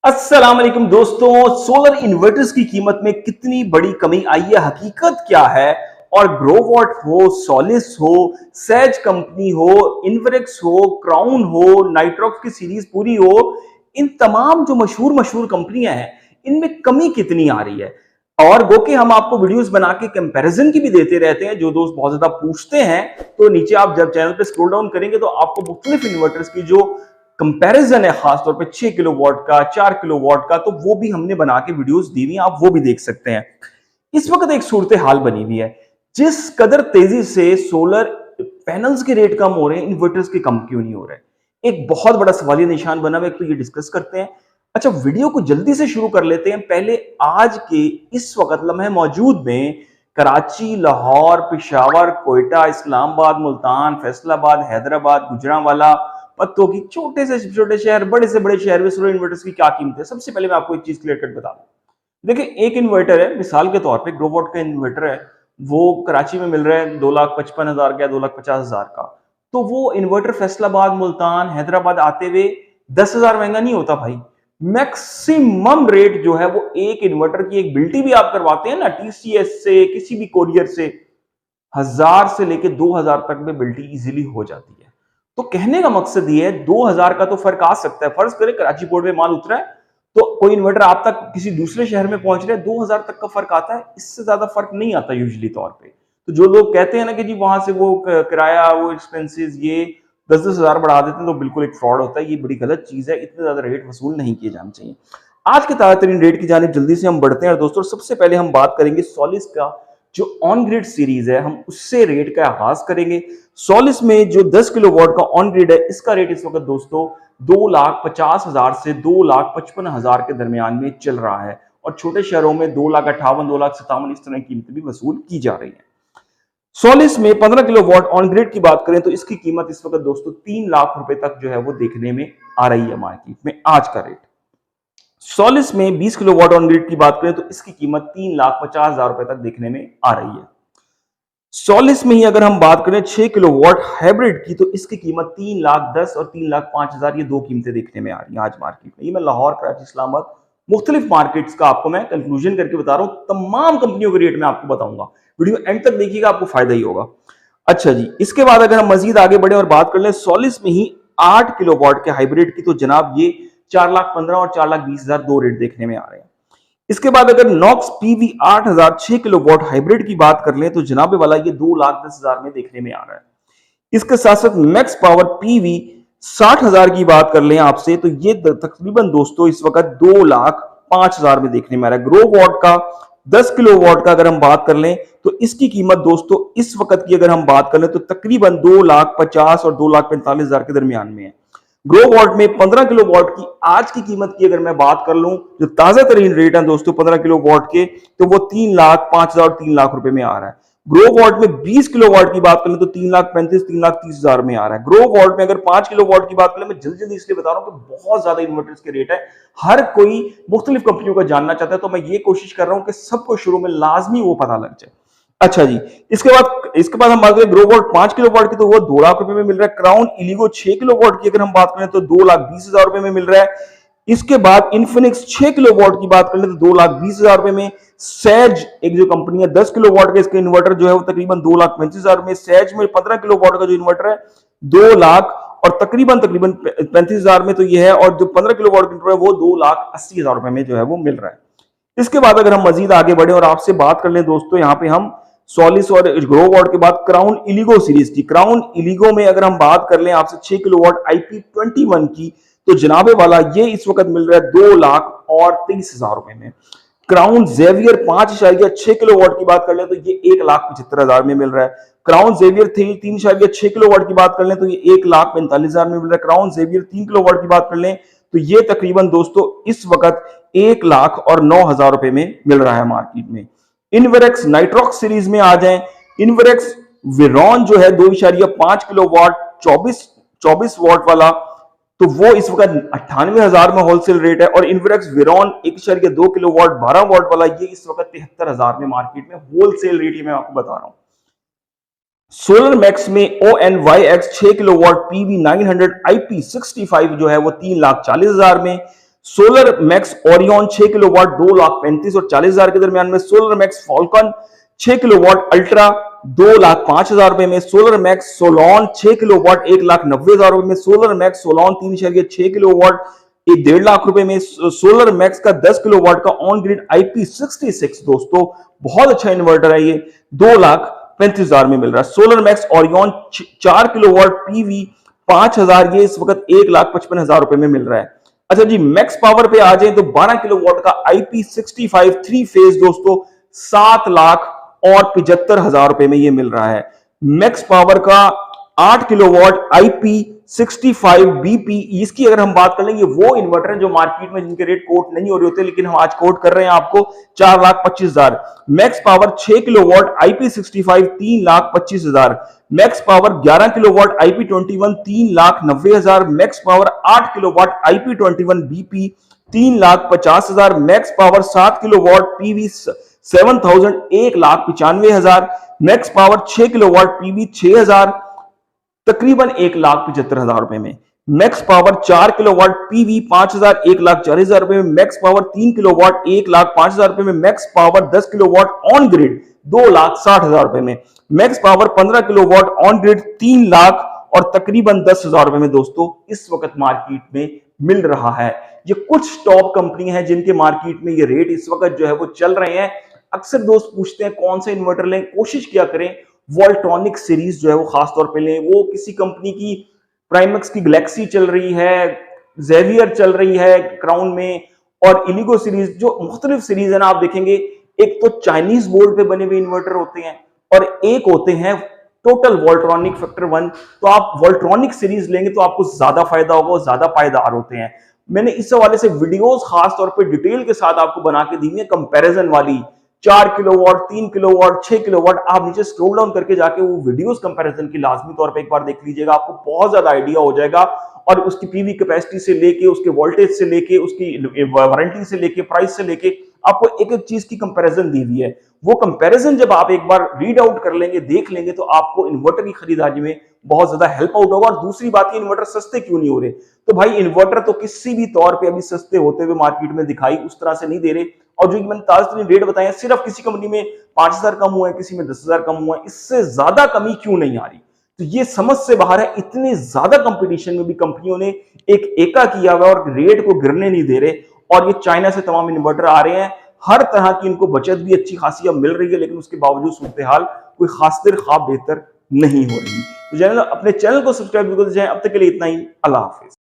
अस्सलाम वालेकुम दोस्तों। सोलर इन्वर्टर्स की कीमत में कितनी बड़ी कमी आई है, हकीकत क्या है? और ग्रोवॉट हो, सोलिस हो, सेज कंपनी हो, इन्वरेक्स हो, क्राउन हो, नाइट्रॉक्स की सीरीज पूरी हो, इन तमाम जो मशहूर मशहूर कंपनियां हैं, इनमें कमी कितनी आ रही है? और गो के हम आपको वीडियोस बना के कंपैरिजन की भी देते रहते हैं। जो दोस्त बहुत ज्यादा पूछते हैं, तो नीचे आप जब चैनल पे स्क्रॉल डाउन करेंगे तो आपको मुख्तलिफ इन्वर्टर्स की जो कंपैरिजन है, खासतौर पे 6 किलो वॉट का, 4 किलो वॉट का, तो वो भी हमने बना के वीडियोस दी हुई, आप वो भी देख सकते हैं। इस वक्त एक सूरत हाल बनी हुई है, जिस कदर तेजी से सोलर पैनल्स के रेट कम हो रहे हैं, इन्वर्टर्स के कम क्यों नहीं हो रहे? एक बहुत बड़ा सवालिया निशान बना हुआ है, तो ये डिस्कस करते हैं। अच्छा, वीडियो को जल्दी से शुरू कर लेते हैं। पहले आज के इस वक्त लम्हे मौजूद में कराची, लाहौर, पेशावर, कोयटा, इस्लामाबाद, मुल्तान, फैसलाबाद, हैदराबाद, गुजरांवाला, पत्तों की छोटे से छोटे शहर, बड़े से बड़े शहर में सोलर इन्वर्टर्स की क्या कीमत है? सबसे पहले मैं आपको एक चीज क्लियर कट बता दूं। देखिए, एक इन्वर्टर है, मिसाल के तौर पे ग्रोवॉट का इन्वर्टर है, वो कराची में मिल रहा है 2,55,000 का, 2,50,000 का। तो वो इन्वर्टर फैसलाबाद, मुल्तान, हैदराबाद आते हुए 10,000 महंगा नहीं होता भाई। मैक्सिमम रेट जो है वो एक इन्वर्टर की, एक बिल्टी भी आप करवाते हैं ना टीसीएस से, किसी भी कोरियर से, 1,000 से लेके 2,000 तक में बिल्टी इजीली हो जाती है। तो कहने का मकसद ये है, 2,000 का तो फर्क आ सकता है। फर्ज करें कराची पोर्ट में माल उतरा है, तो कोई इन्वर्टर आप तक किसी दूसरे शहर में पहुंच रहे हैं, 2,000 तक का फर्क आता है, इससे ज्यादा फर्क नहीं आता यूजुअली तौर पे। तो जो लोग कहते हैं ना कि जी वहां से वो किराया, वो एक्सपेंसेस, ये 10-10 हजार बढ़ा देते हैं, तो बिल्कुल एक फ्रॉड होता है। ये बड़ी गलत चीज है, इतने ज्यादा रेट वसूल नहीं किए जाने चाहिए। आज के ताजा तरीन रेट की जानिब जल्दी से हम बढ़ते हैं दोस्तों। सबसे पहले हम बात करेंगे सोलिस का, जो ऑन ग्रिड सीरीज है, हम उससे रेट का आगाज करेंगे। सोलिस में जो 10 किलो वॉट का ऑन ग्रिड है, इसका रेट इस वक्त दोस्तों 2,50,000 से 2,55,000 के दरमियान में चल रहा है, और छोटे शहरों में 2,58,000, 2,57,000 इस तरह की कीमत भी वसूल की जा रही है। सोलिस में 15 किलो वॉट ऑन ग्रिड की बात करें तो इसकी कीमत इस वक्त दोस्तों 3 लाख रुपए तक जो है वो देखने में आ रही है मार्केट में, आज का रेट। सोलिस में 20 किलो वॉट ऑन ग्रिड की बात करें तो इसकी कीमत 3,50,000 रुपए तक देखने में आ रही है। सोलिस में ही अगर हम बात करें 6 किलो वॉट हाइब्रिड की, तो इसकी कीमत 3,10,000 और 3,05,000, ये दो कीमतें देखने में आ रही हैं आज मार्केट में। ये मैं लाहौर, कराची, इस्लामाबाद, मुख्तलिफ मार्केट्स का आपको मैं कंक्लूजन करके बता रहा हूं। तमाम कंपनियों के रेट में आपको बताऊंगा, वीडियो एंड तक देखिएगा, आपको फायदा ही होगा। अच्छा जी, इसके बाद अगर हम मजीद आगे बढ़े और बात कर लें सोलिस में ही 8 किलो वॉट के हाइब्रिड की, तो जनाब ये 4,15,000 और 4,20,000 दो रेट देखने में आ रहे हैं। इसके बाद अगर नॉक्स पीवी 8,000 6 किलो वॉट हाइब्रिड की बात कर लें तो जनाब वाला ये 2,10,000 में देखने में आ रहा है। इसके साथ साथ मैक्स पावर पीवी 60,000 की बात कर लें आपसे, तो ये तकरीबन दोस्तों इस वक्त 2,05,000 में देखने में आ रहा है। ग्रो वॉट का 10 किलो वॉट का अगर हम बात कर लें तो इसकी कीमत दोस्तों इस वक्त की अगर हम बात कर लें तो तकरीबन 2,50,000 और 2,45,000 के दरमियान में है। ग्रो वॉट में 15 किलो वॉट की आज की कीमत की अगर मैं बात कर लूं, जो ताजा तरीन रेट है दोस्तों 15 किलो वॉट के, तो वो 3,05,000 3 लाख रुपए में आ रहा है। ग्रो वॉट में 20 किलो वॉट की बात करें तो 3,35,000 3,30,000 में आ रहा है। ग्रो वॉट में अगर 5 किलो वॉट की बात करें, मैं जल्दी जल्दी इसलिए बता रहा हूं कि बहुत ज्यादा इन्वर्टर्स के रेट है, हर कोई मुख्तलिफ कंपनियों का जानना चाहता है, तो मैं ये कोशिश कर रहा हूं कि सबको शुरू में लाजमी वो पता लग जाए। अच्छा जी, इसके बाद हम बात करें ग्रो वॉट 5 किलो वॉट की, तो वो 2 लाख रुपए में मिल रहा है। क्राउन इलिगो 6 किलो वॉट की अगर हम बात करें तो 2,20,000 रुपए में मिल रहा है। इसके बाद इन्फिनिक्स 6 किलो वॉट की बात करें तो 2,20,000 रुपए में। सैज एक जो कंपनी है 10 किलो वॉट का, इसका इन्वर्टर जो है वो तकरीबन 2,35,000 में। सैज में 15 किलो वॉट का जो इन्वर्टर है 2 लाख और तकरीबन 35,000 में तो ये है, और जो 15 किलो वॉट इन्वर्टर है वो 2,80,000 रुपए में जो है वो मिल रहा है। इसके बाद अगर हम मजीद आगे बढ़े और आपसे बात कर लें दोस्तों, यहाँ पे हम सोलिस और ग्रो वॉट के बाद क्राउन इलिगो सीरीज की, क्राउन इलिगो में अगर हम बात कर लें आपसे 6 किलो वॉट IP21 की, तो जनाबे वाला ये इस वक्त मिल रहा है 2,23,000 रुपए में। क्राउन जेवियर 5.6 किलो वॉट की बात कर लें तो ये 1,75,000 में मिल रहा है। क्राउन जेवियर 3.6 किलो वॉट की बात कर लें तो ये 1,45,000 में मिल रहा है। क्राउन जेवियर 3 किलो वॉट की बात कर लें तो ये तकरीबन दोस्तों इस वक्त 1,09,000 रुपए में मिल रहा है मार्केट में। इन्वरेक्स नाइट्रॉक्स सीरीज में आ जाएं, इन्वरेक्स विरॉन जो है 2.5 किलो वॉट 24 वॉट वाला, तो वो इस वक्त 98,000 में होलसेल रेट है। और इन्वरेक्स विरॉन 1.2 किलो वॉट 12 वॉट वाला, ये इस वक्त 73,000 में मार्केट में होलसेल रेट, मैं आपको बता रहा हूं। सोलर मैक्स में ONYX 6 kilo what PV900 IP65 जो है वो 3,40,000 में। सोलर मैक्स ओरियन 6 किलोवाट 2,35,000 और 40,000 के दरमियान में। Solar max Falcon 6 kilowatt ultra 2,05,000 रुपए में। सोलर मैक्स सोलॉन 6 किलोवाट 1,90,000 रुपए में। सोलर मैक्स सोलॉन 3.6 किलोवाट 1.5 लाख रुपए में। सोलर मैक्स का 10 किलोवाट का ऑन ग्रिड IP66 दोस्तों बहुत अच्छा इन्वर्टर है, ये 2,35,000 में मिल रहा है। Solar max Orion 4 kilowatt PV 5,000, ये इस वक्त 1,55,000 रुपए में मिल रहा है। अच्छा जी, मैक्स पावर पे आ जाए तो 12 किलोवाट का IP65 3 फेज दोस्तों 7,75,000 रुपए में ये मिल रहा है। मैक्स पावर का 8 किलोवाट IP65BP, इसकी अगर हम बात कर लेंगे, वो इन्वर्टर है जो मार्केट में जिनके रेट कोट नहीं हो रहे होते, लेकिन हम आज कोट कर रहे हैं आपको 4,25,000। Max power 6 kilowatt IP65 3,25,000। Max power 11 kilowatt IP21 3,90,000। Max power 8 kilowatt IP21BP 3,50,000। Max power 7 kilowatt PV 7,000 1,95,000। Max power 6 kilowatt PV 6,000 तकरीबन 1,75,000 रुपए में। मैक्स पावर 4 किलोवाट PV 5,000 1,40,000 रुपए में। मैक्स पावर 3 किलोवाट 1,05,000 रुपए में। Max power 10 kilowatt on grid 2,60,000 रुपए में। Max power 15 kilowatt on grid 3 lakh और तकरीबन 10,000 रुपए में दोस्तों इस वक्त मार्केट में मिल रहा है। ये कुछ टॉप कंपनी है जिनके मार्केट में ये रेट इस वक्त जो है वो चल रहे हैं। अक्सर दोस्त पूछते हैं कौन सा इन्वर्टर लें, कोशिश किया करें वोल्ट्रॉनिक सीरीज जो है वो खासतौर पे लें। वो किसी कंपनी की प्राइमक्स की गैलेक्सी चल रही है, जेवियर चल रही है क्राउन में, और इलिगो सीरीज जो मुख्तलिफ सीरीज है ना, आप देखेंगे एक तो चाइनीज बोर्ड पे बने हुए इन्वर्टर होते हैं और एक होते हैं टोटल वोल्ट्रॉनिक फैक्टर 1। तो आप वोल्ट्रॉनिक सीरीज लेंगे तो आपको ज्यादा फायदा होगा, ज्यादा पायदार होते हैं। मैंने इस हवाले से वीडियोस खास तौर पे डिटेल के साथ आपको बना के दी है, कंपैरिजन वाली 4 किलोवाट 3 किलोवाट 6 किलोवाट। आप नीचे स्क्रॉल डाउन करके जाके वो वीडियोस कंपैरिजन की लाजमी तौर पे एक बार देख लीजिएगा, आपको बहुत ज्यादा आइडिया हो जाएगा। और उसकी पीवी कैपेसिटी से लेके, उसके वोल्टेज से लेके, उसकी वारंटी से लेके, प्राइस से लेके आपको एक एक चीज की कंपैरिजन दी हुई है। वो कंपैरिजन जब आप एक बार रीड आउट कर लेंगे, देख लेंगे, तो आपको इन्वर्टर की खरीदारी में बहुत ज्यादा हेल्प आउट होगा। और दूसरी बात, ये इन्वर्टर सस्ते क्यों नहीं हो रहे? तो भाई इन्वर्टर तो किसी भी तौर पे अभी सस्ते होते हुए मार्केट में दिखाई उस तरह से नहीं दे रहे। और जो मैंने ताजा रेट बताया, सिर्फ किसी कंपनी में 5,000 कम हुआ है, किसी में 10,000 कम हुआ है, इससे ज्यादा कमी क्यों नहीं आ रही? तो ये समझ से बाहर है। इतने ज्यादा कंपटीशन में भी कंपनियों ने एक एका किया हुआ और रेट को गिरने नहीं दे रहे। और ये चाइना से तमाम इन्वर्टर आ रहे हैं, हर तरह की इनको बचत भी अच्छी खासी अब मिल रही है, लेकिन उसके बावजूद सूरत हाल कोई खास बेहतर नहीं हो रही। तो अपने चैनल को सब्सक्राइब करते जाएं। अब तक के लिए इतना ही, अल्लाह हाफिज।